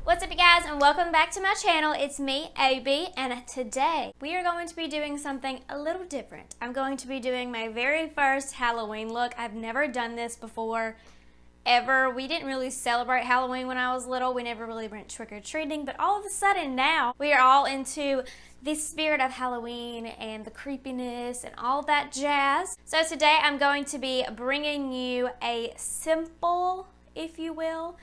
What's up you guys, and welcome back to my channel. It's me, AB, and today we are going to be doing something a little different. I'm going to be doing my very first Halloween look. I've never done this before, ever. We didn't really celebrate Halloween when I was little. We never really went trick-or-treating, but all of a sudden now we are all into the spirit of Halloween and the creepiness and all that jazz. So today I'm going to be bringing you a simple, if you will,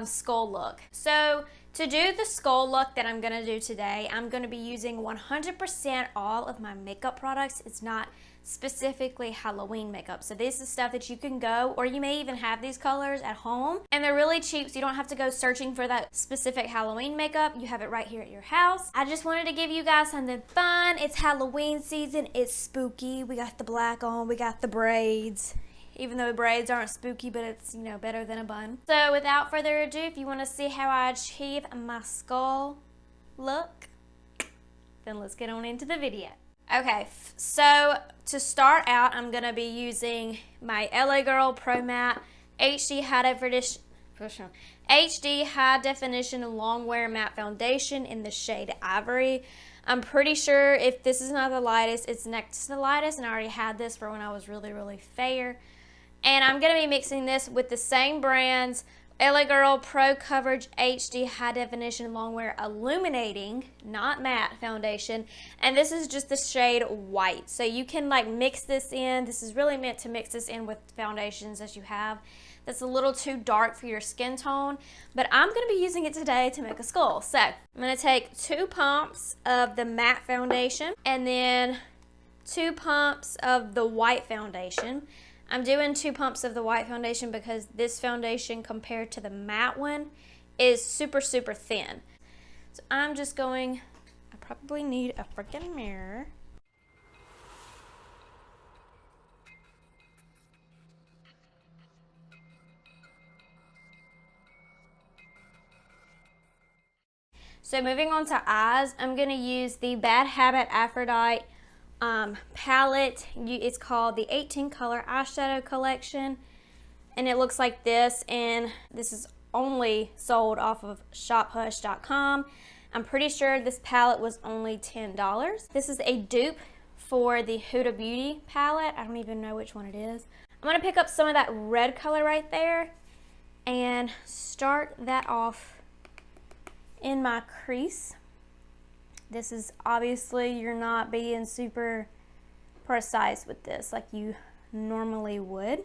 skull look. So to do the skull look that I'm gonna do today, I'm gonna be using 100% all of my makeup products. It's not specifically Halloween makeup. So this is stuff that you can go, or you may even have these colors at home, and they're really cheap, so you don't have to go searching for that specific Halloween makeup. You have it right here at your house. I just wanted to give you guys something fun. It's Halloween season, it's spooky. We got the black on, we got the braids. Even though braids aren't spooky, but it's, you know, better than a bun. So without further ado, if you want to see how I achieve my skull look, then let's get on into the video. Okay, so to start out, I'm going to be using my LA Girl Pro Matte HD High Definition Long Wear Matte Foundation in the shade Ivory. I'm pretty sure if this is not the lightest, it's next to the lightest, and I already had this for when I was really, really fair. And I'm going to be mixing this with the same brands, LA Girl Pro Coverage HD High Definition Longwear Illuminating, not matte, foundation. And this is just the shade white. So you can like mix this in. This is really meant to mix this in with foundations that you have that's a little too dark for your skin tone. But I'm going to be using it today to make a skull. So I'm going to take 2 pumps of the matte foundation and then 2 pumps of the white foundation. I'm doing 2 pumps of the white foundation because this foundation compared to the matte one is super, super thin. So I'm just going, I probably need a freaking mirror. So moving on to eyes, I'm going to use the Bad Habit Aphrodite palette. It's called the 18 color eyeshadow collection, and it looks like this, and this is only sold off of shophush.com. I'm pretty sure this palette was only $10. This is a dupe for the Huda Beauty palette. I don't even know which one it is. I'm going to pick up some of that red color right there and start that off in my crease. This is obviously, you're not being super precise with this like you normally would.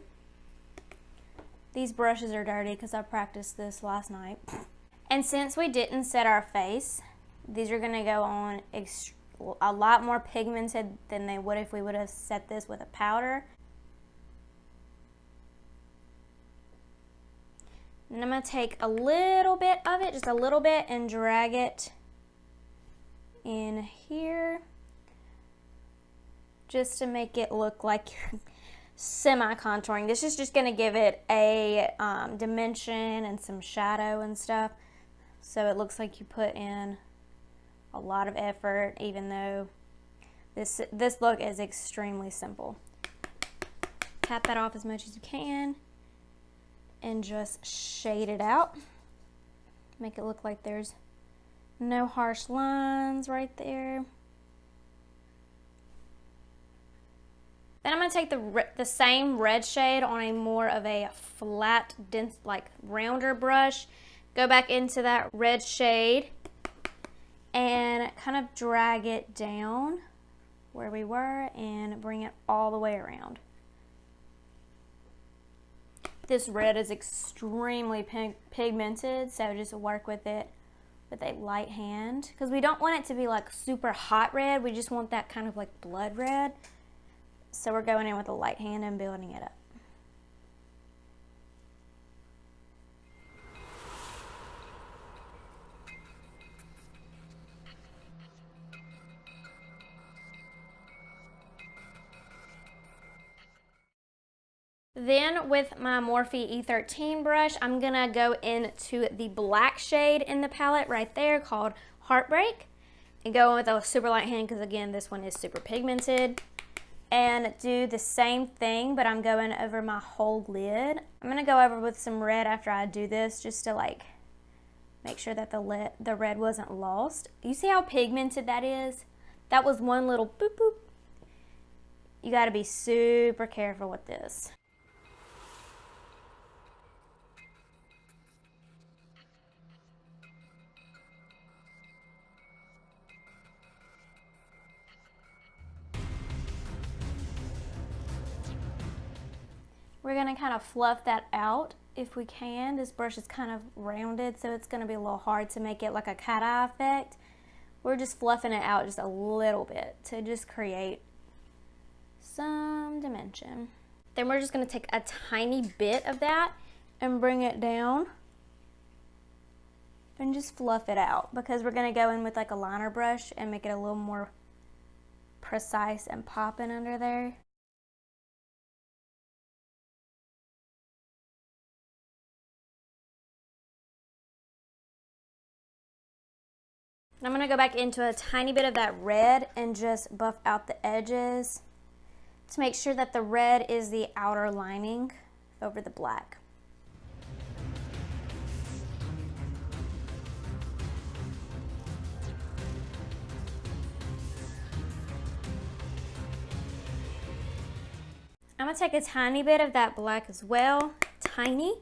These brushes are dirty because I practiced this last night. And since we didn't set our face, these are gonna go on a lot more pigmented than they would if we would have set this with a powder. And I'm gonna take a little bit of it, just a little bit, and drag it in here just to make it look like you're semi-contouring. This is just going to give it a dimension and some shadow and stuff, so it looks like you put in a lot of effort, even though this look is extremely simple. Tap that off as much as you can and just shade it out. Make it look like there's no harsh lines right there. Then I'm going to take the same red shade on a more of a flat, dense, like rounder brush. Go back into that red shade and kind of drag it down where we were and bring it all the way around. This red is extremely pigmented, so just work with it with a light hand, because we don't want it to be like super hot red. We just want that kind of like blood red. So we're going in with a light hand and building it up. Then with my Morphe E13 brush, I'm gonna go into the black shade in the palette right there called Heartbreak, and go in with a super light hand because again, this one is super pigmented. and do the same thing, but I'm going over my whole lid. I'm gonna go over with some red after I do this, just to like Make sure that the red wasn't lost. You see how pigmented that is? That was one little boop boop. You gotta be super careful with this. We're gonna kind of fluff that out if we can. This brush is kind of rounded, so it's gonna be a little hard to make it like a cat eye effect. We're just fluffing it out just a little bit to just create some dimension. Then we're just gonna take a tiny bit of that and bring it down and just fluff it out, because we're gonna go in with like a liner brush and make it a little more precise and popping under there. I'm gonna go back into a tiny bit of that red and just buff out the edges to make sure that the red is the outer lining over the black. I'm gonna take a tiny bit of that black as well, tiny,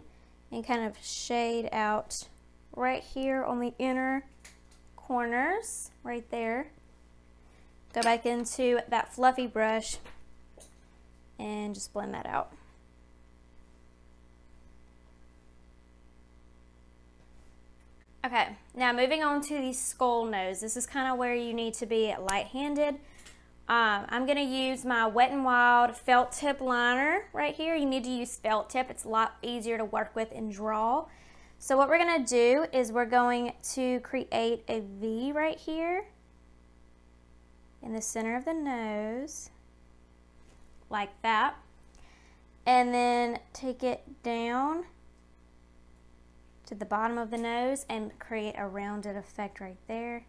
and kind of shade out right here on the inner corners, right there. Go back into that fluffy brush and just blend that out. Okay, now moving on to the skull nose. This is kind of where you need to be light-handed. I'm gonna use my Wet n Wild felt tip liner right here. You need to use felt tip. It's a lot easier to work with and draw. So what we're gonna do is we're going to create a V right here in the center of the nose, like that. And then take it down to the bottom of the nose and create a rounded effect right there.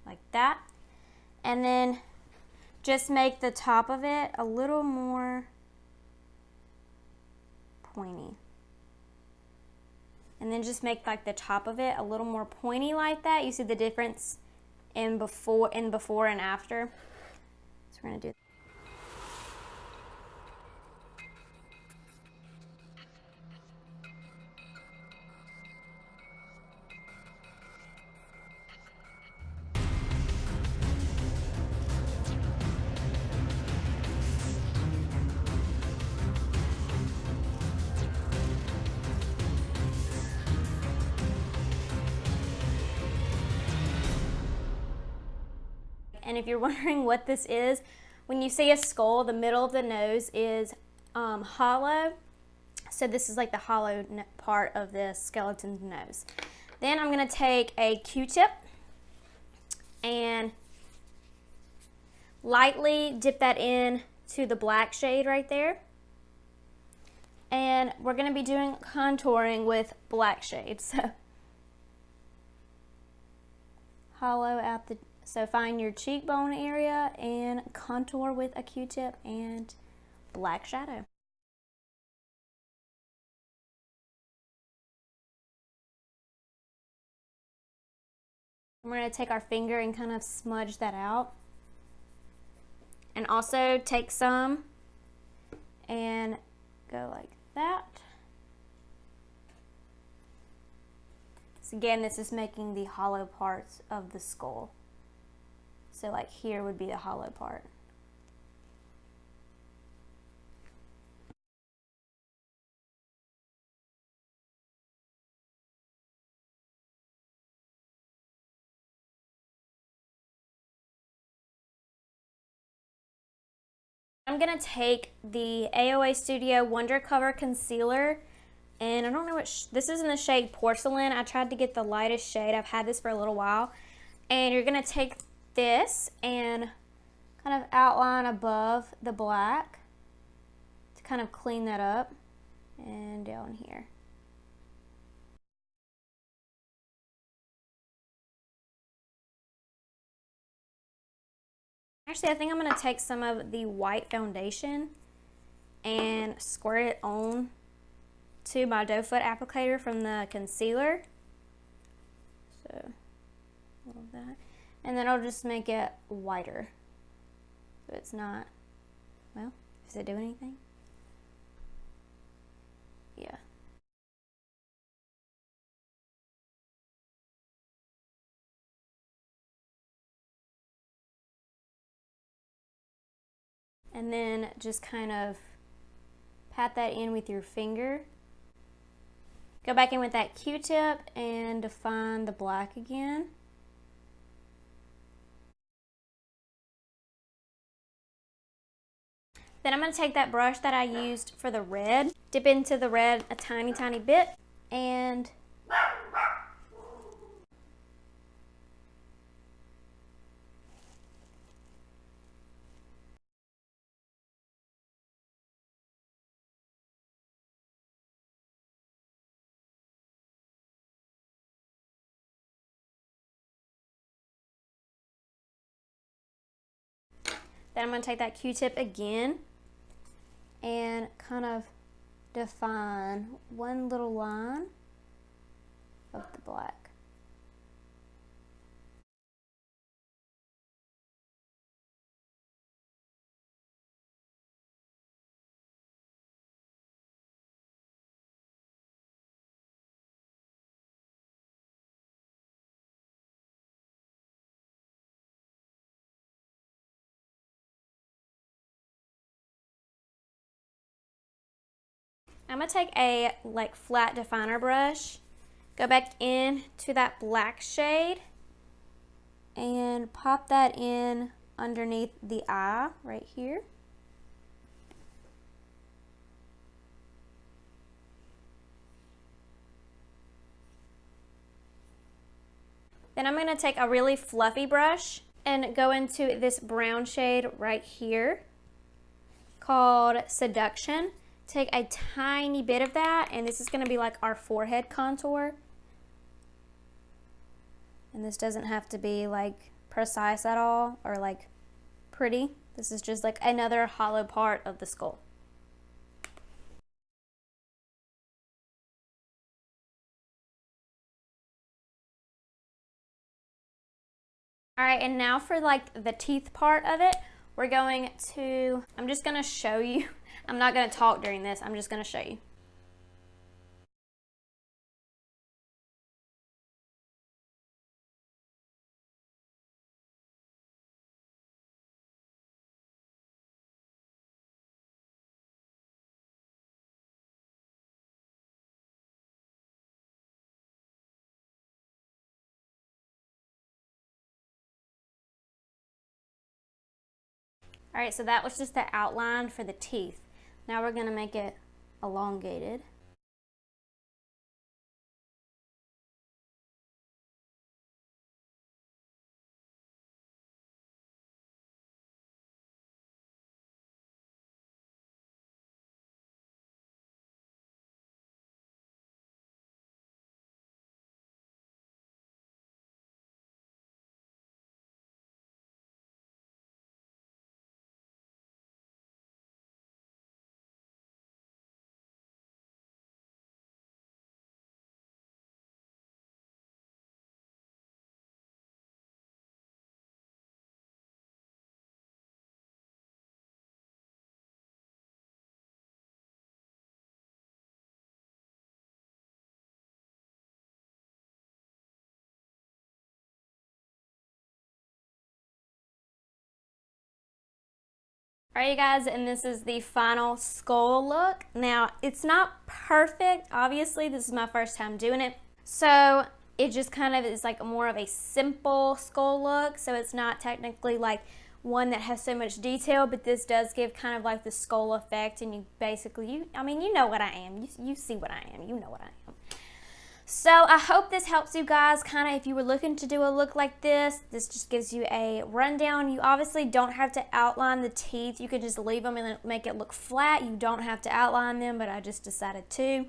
Like that. And then just make the top of it a little more pointy. And then just make like the top of it a little more pointy like that. You see the difference in before and after. So we're gonna do. And if you're wondering what this is, when you see a skull, the middle of the nose is hollow. So this is like the hollow part of the skeleton's nose. Then I'm gonna take a Q-tip and lightly dip that in to the black shade right there. And we're gonna be doing contouring with black shade. So hollow out the, so find your cheekbone area and contour with a Q-tip and black shadow. We're going to take our finger and kind of smudge that out. And also take some and go like that. So again, this is making the hollow parts of the skull. So like here would be the hollow part. I'm gonna take the AOA Studio Wonder Cover Concealer, and I don't know what, this is in the shade Porcelain. I tried to get the lightest shade. I've had this for a little while. And you're gonna take this and kind of outline above the black to kind of clean that up, and down here. Actually, I think I'm going to take some of the white foundation and squirt it on to my doe foot applicator from the concealer. So, all of that. And then I'll just make it whiter. So it's not, well, does it do anything? Yeah. And then just kind of pat that in with your finger. Go back in with that Q-tip and define the black again. Then I'm going to take that brush that I used for the red, dip into the red a tiny, tiny bit, and then I'm going to take that Q-tip again and kind of define one little line of the black. I'm going to take a flat definer brush, go back in to that black shade, and pop that in underneath the eye right here. Then I'm going to take a really fluffy brush and go into this brown shade right here called Seduction. Take a tiny bit of that, and this is going to be like our forehead contour. And this doesn't have to be like precise at all or like pretty. This is just like another hollow part of the skull. All right, and now for like the teeth part of it, we're going to, I'm just going to show you. I'm not going to talk during this. I'm just going to show you. All right, so that was just the outline for the teeth. Now we're going to make it elongated. All right, you guys, and this is the final skull look. Now, it's not perfect. Obviously, this is my first time doing it. So it just kind of is like more of a simple skull look. So it's not technically like one that has so much detail, but this does give kind of like the skull effect. And you basically, I mean, you know what I am. You see what I am. You know what I am. So I hope this helps you guys kind of if you were looking to do a look like this. This just gives you a rundown. You obviously don't have to outline the teeth. You could just leave them and make it look flat. You don't have to outline them, but I just decided to.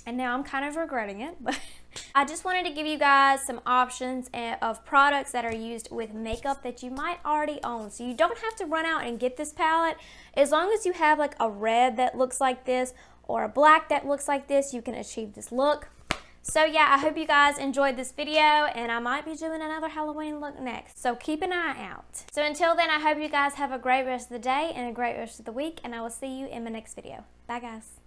And now I'm kind of regretting it, but I just wanted to give you guys some options of products that are used with makeup that you might already own. So you don't have to run out and get this palette. As long as you have like a red that looks like this, or a black that looks like this, you can achieve this look. So yeah, I hope you guys enjoyed this video, and I might be doing another Halloween look next, so keep an eye out. So until then, I hope you guys have a great rest of the day and a great rest of the week, and I will see you in my next video. Bye guys.